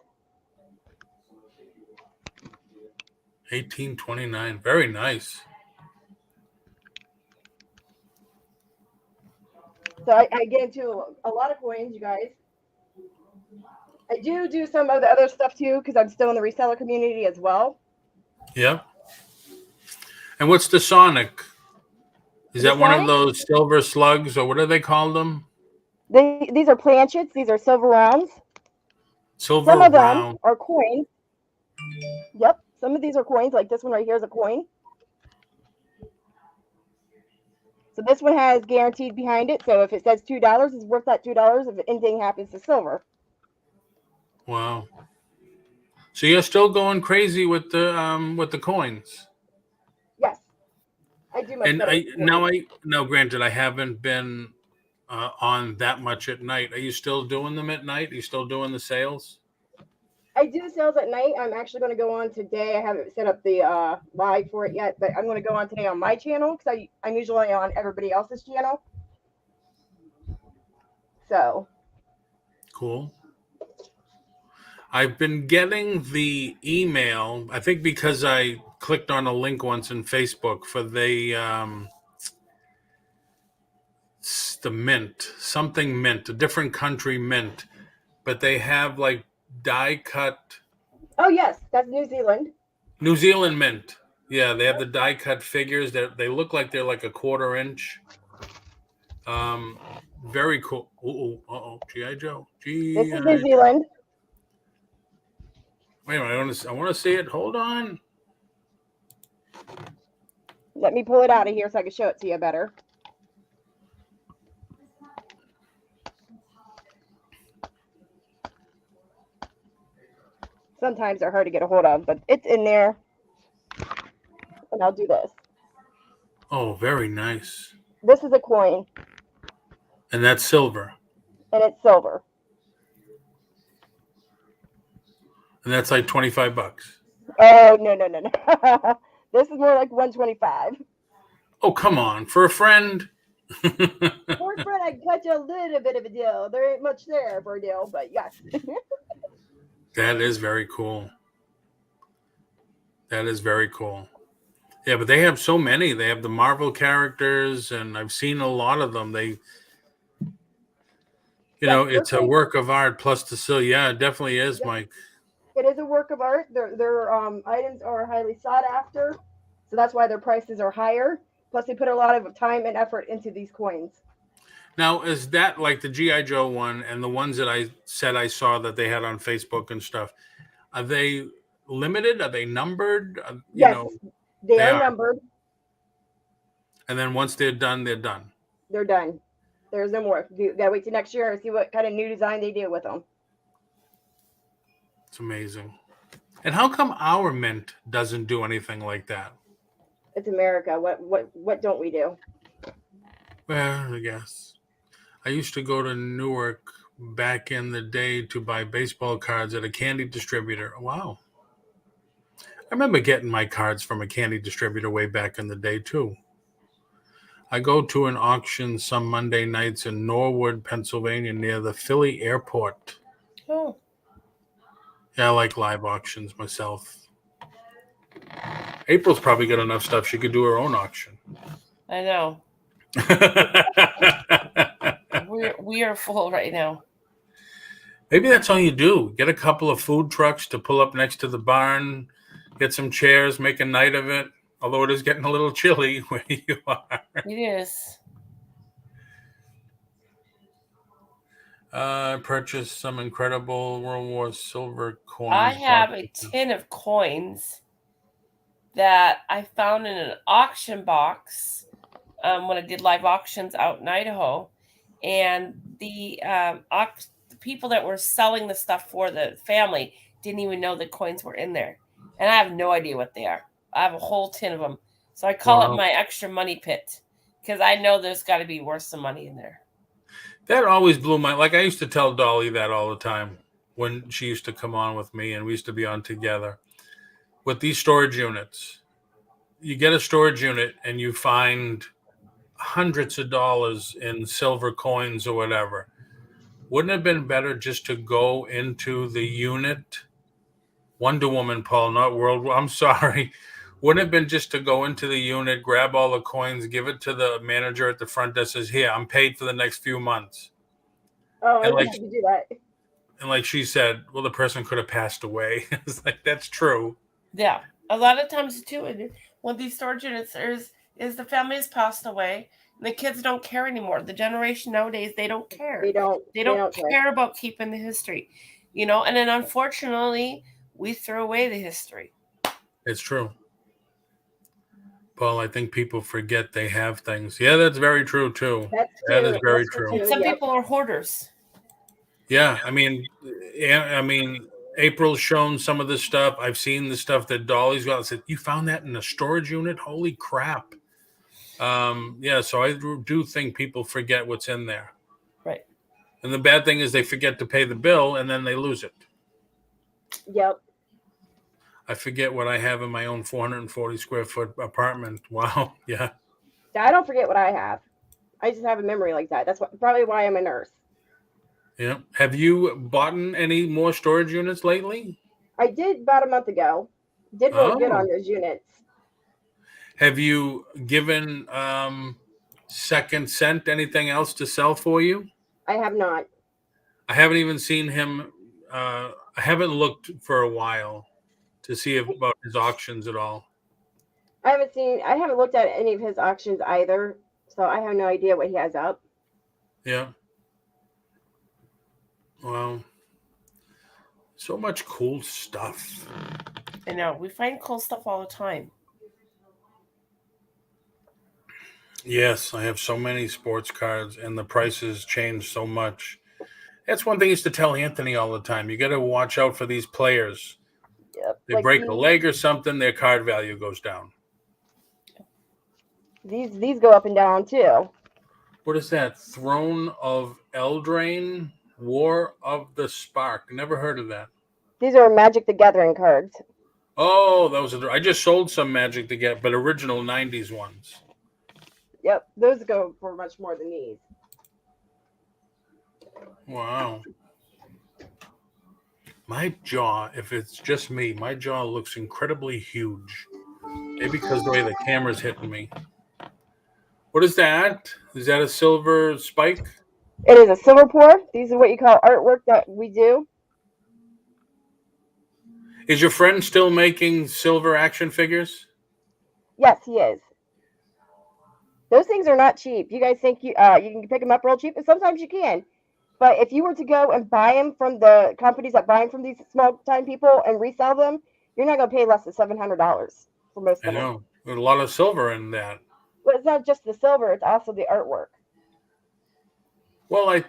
1829. Very nice. So I get into a lot of coins, you guys. I do some of the other stuff too, because I'm still in the reseller community as well. Yep. And what's the Sonic? Is that one of those silver slugs, or what do they call them? These are planchets. These are silver rounds. Silver Some of round. them are coins. Yep. Some of these are coins. Like this one right here is a coin. So this one has guaranteed behind it. So if it says $2, it's worth that $2 if anything happens to silver. Wow. So you're still going crazy with the coins. Yes. I do my now granted, I haven't been on that much at night. Are you still doing them at night? Are you still doing the sales? I do sales at night. I'm actually going to go on today. I haven't set up the live for it yet, but I'm going to go on today on my channel because I'm usually on everybody else's channel. So. Cool. I've been getting the email, I think because I clicked on a link once in Facebook for the mint, something mint, a different country mint, but they have like die cut. Oh yes, that's New Zealand. New Zealand mint. Yeah, they have the die cut figures. They look like they're like a 1/4 inch. Very cool. G.I. Joe. This is New Zealand. Wait a minute, I want to see it. Hold on. Let me pull it out of here so I can show it to you better. Sometimes they're hard to get a hold of, but it's in there. And I'll do this. Oh, very nice. This is a coin. And that's silver. And it's silver. And that's like $25. Oh, no. This is more like $125. Oh, come on. For a friend. For a friend, I can cut you a little bit of a deal. There ain't much there for a deal, but yes. That is very cool. That is very cool. Yeah, but they have so many. They have the Marvel characters, and I've seen a lot of them. It's a work of art plus the silver. Yeah, it definitely is, yep. Mike. It is a work of art. Their items are highly sought after, so that's why their prices are higher. Plus, they put a lot of time and effort into these coins. Now, is that like the G.I. Joe one and the ones that I said I saw that they had on Facebook and stuff? Are they limited? Are they numbered? Yes, they they are are. numbered. And then once they're done, they're done. They're done. There's no more. You gotta wait till next year and see what kind of new design they do with them. It's amazing. And how come our mint doesn't do anything like that? It's America. What don't we do? Well, I guess. I used to go to Newark back in the day to buy baseball cards at a candy distributor. Wow. I remember getting my cards from a candy distributor way back in the day, too. I go to an auction some Monday nights in Norwood, Pennsylvania, near the Philly airport. Oh, Yeah, I like live auctions myself. April's probably got enough stuff she could do her own auction. I know. We are full right now. Maybe that's all you do. Get a couple of food trucks to pull up next to the barn, get some chairs, make a night of it. Although it is getting a little chilly where you are. It is. I purchased some incredible World War silver coins. I have a tin of coins that I found in an auction box when I did live auctions out in Idaho. And the people that were selling the stuff for the family didn't even know the coins were in there. And I have no idea what they are. I have a whole tin of them. So I call it my extra money pit because I know there's got to be worth some money in there. That always blew my... Like, I used to tell Dolly that all the time when she used to come on with me and we used to be on together. With these storage units, you get a storage unit and you find hundreds of dollars in silver coins or whatever. Wouldn't it have been better just to go into the unit? Wonder Woman, Paul, not World War. I'm sorry. Wouldn't it have been just to go into the unit, grab all the coins, give it to the manager at the front that says, here, I'm paid for the next few months. Oh, And I wish you could do that. And like she said, well, the person could have passed away. It's like, that's true. Yeah. A lot of times, too, when these storage units is the family has passed away. The kids don't care anymore. The generation nowadays, they don't care. They don't care about keeping the history. You know, and then unfortunately, we throw away the history. It's true. Paul, I think people forget they have things. Yeah, that's very true, too. That is very true. And some people are hoarders. Yeah, I mean, April's shown some of the stuff. I've seen the stuff that Dolly's got. I said, you found that in a storage unit? Holy crap. Yeah, so I do think people forget what's in there. Right. And the bad thing is they forget to pay the bill and then they lose it. Yep. I forget what I have in my own 440 square foot apartment. Wow. Yeah. I don't forget what I have. I just have a memory like that. That's probably why I'm a nurse. Yeah. Have you bought any more storage units lately? I did about a month ago. Did really good on those units. Have you given Second Cent anything else to sell for you? I have not. I haven't even seen him. I haven't looked for a while to see about his auctions at all. I haven't looked at any of his auctions either, so I have no idea what he has up. Yeah. Wow. So much cool stuff. I know. We find cool stuff all the time. Yes, I have so many sports cards, and the prices change so much. That's one thing I used to tell Anthony all the time. You got to watch out for these players. Yep. They break a leg or something, their card value goes down. These go up and down too. What is that? Throne of Eldraine? War of the Spark. Never heard of that. These are Magic the Gathering cards. Oh, I just sold some Magic the Gathering, but original 90s ones. Yep, those go for much more than these. Wow. My jaw, if it's just me, my jaw looks incredibly huge. Maybe because the way the camera's hitting me. What is that? Is that a silver spike? It is a silver pour. These are what you call artwork that we do. Is your friend still making silver action figures? Yes, he is. Those things are not cheap. You guys think you can pick them up real cheap, and sometimes you can. But if you were to go and buy them from the companies that buy them from these small time people and resell them, you're not going to pay less than $700 for most I of them. know. There's a lot of silver in that. Well, it's not just the silver; it's also the artwork. Well,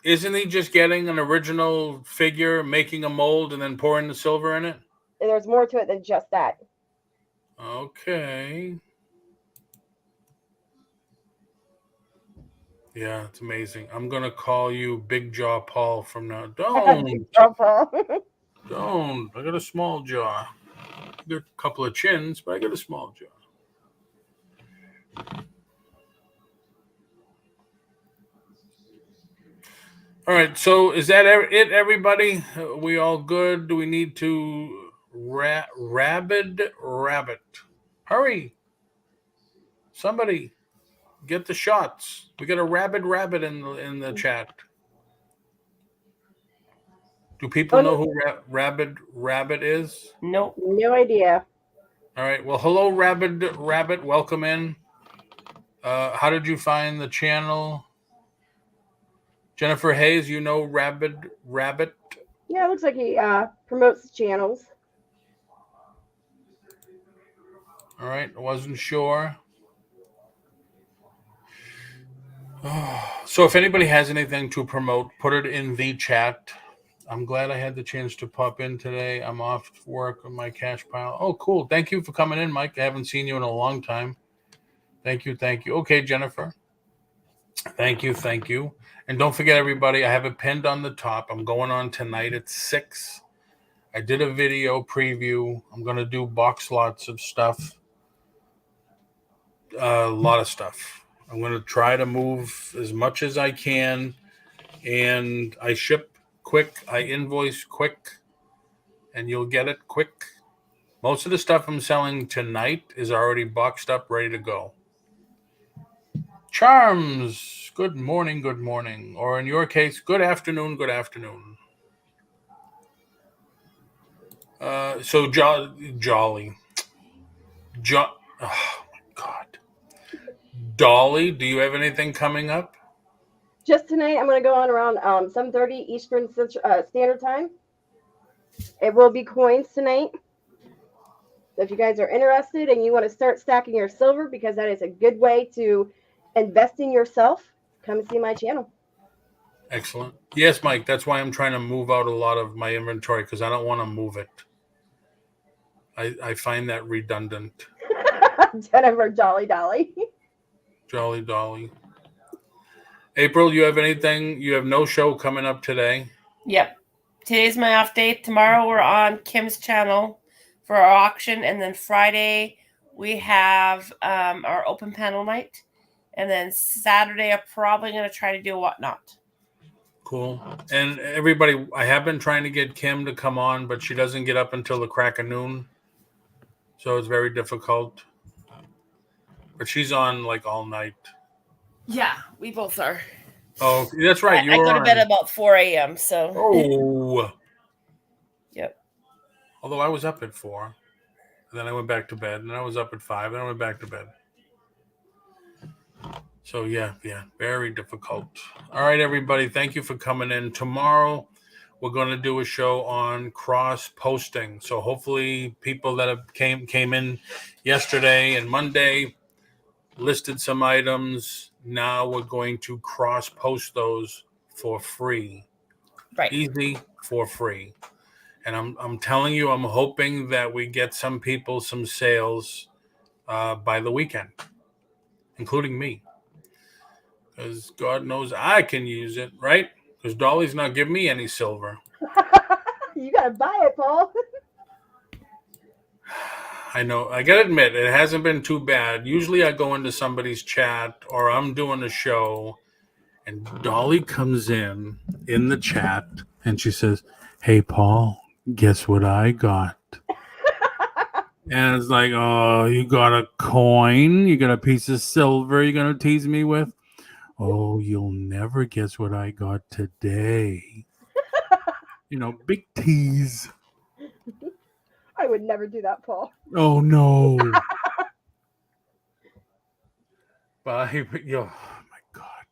isn't he just getting an original figure, making a mold, and then pouring the silver in it? And there's more to it than just that. Okay. Yeah, it's amazing. I'm gonna call you Big Jaw Paul from now. Don't. Don't. I got a small jaw. I got a couple of chins, but I got a small jaw. All right. So is that it, everybody? We all good? Do we need to rabbit? Hurry! Somebody get the shots. We got a rabbit in the chat. Do people know who Rabbit is? Nope. No idea. All right. Well, hello, Rabbit. Welcome in. How did you find the channel? Jennifer Hayes, you know Rabbit? Yeah, it looks like he promotes channels. All right. I wasn't sure. So if anybody has anything to promote, put it in the chat. I'm glad I had the chance to pop in today. I'm off work on my cash pile. Oh, cool. Thank you for coming in, Mike. I haven't seen you in a long time. Thank you. Okay, Jennifer. Thank you. And don't forget, everybody, I have it pinned on the top. I'm going on tonight at 6. I did a video preview. I'm going to do box lots of stuff. A lot of stuff. I'm going to try to move as much as I can. And I ship quick. I invoice quick. And you'll get it quick. Most of the stuff I'm selling tonight is already boxed up, ready to go. Charms, good morning. Or in your case, good afternoon. So Jolly. Oh, my God. Dolly, do you have anything coming up? Just tonight, I'm going to go on around 7:30 Eastern Standard Time. It will be coins tonight. So if you guys are interested and you want to start stacking your silver, because that is a good way to invest in yourself, come and see my channel. Excellent. Yes, Mike, that's why I'm trying to move out a lot of my inventory, because I don't want to move it. I find that redundant. Jennifer Jolly Dolly. Jolly Dolly. April, you have anything? You have no show coming up today? Yep. Today's my off day. Tomorrow we're on Kim's channel for our auction. And then Friday we have our open panel night. And then Saturday I'm probably going to try to do a whatnot. Cool. And everybody, I have been trying to get Kim to come on, but she doesn't get up until the crack of noon. So it's very difficult. But she's on like all night. Yeah, we both are. Oh, that's right. I go to bed about 4 a.m. So. Oh. Yep. Although I was up at 4. And then I went back to bed. And then I was up at 5. And I went back to bed. So, yeah, very difficult. All right, everybody. Thank you for coming in. Tomorrow, we're going to do a show on cross-posting. So, hopefully, people that have came in yesterday and Monday listed some items. Now we're going to cross-post those for free. Right. Easy, for free. And I'm telling you, I'm hoping that we get some people some sales by the weekend, including me. Because God knows I can use it, right? Because Dolly's not giving me any silver. You got to buy it, Paul. I know. I got to admit, it hasn't been too bad. Usually I go into somebody's chat or I'm doing a show and Dolly comes in the chat and she says, "Hey, Paul, guess what I got?" And it's like, "Oh, you got a coin? You got a piece of silver you're going to tease me with?" "Oh, you'll never guess what I got today." Big tease. I would never do that, Paul. Oh, no. Bye. Oh my God.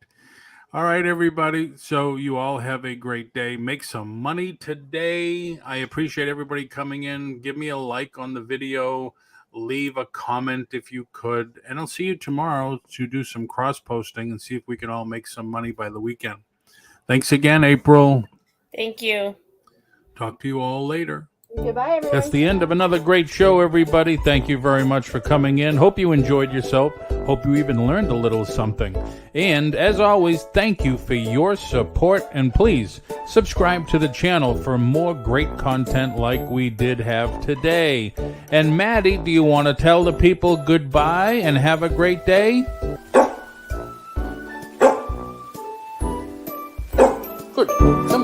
All right, everybody. So you all have a great day. Make some money today. I appreciate everybody coming in. Give me a like on the video. Leave a comment if you could. And I'll see you tomorrow to do some cross-posting and see if we can all make some money by the weekend. Thanks again, April. Thank you. Talk to you all later. Goodbye, everyone. That's the end of another great show, everybody. Thank you very much for coming in. Hope you enjoyed yourself. Hope you even learned a little something. And as always, thank you for your support. And please subscribe to the channel for more great content like we did have today. And Maddie, do you want to tell the people goodbye and have a great day? Good. Come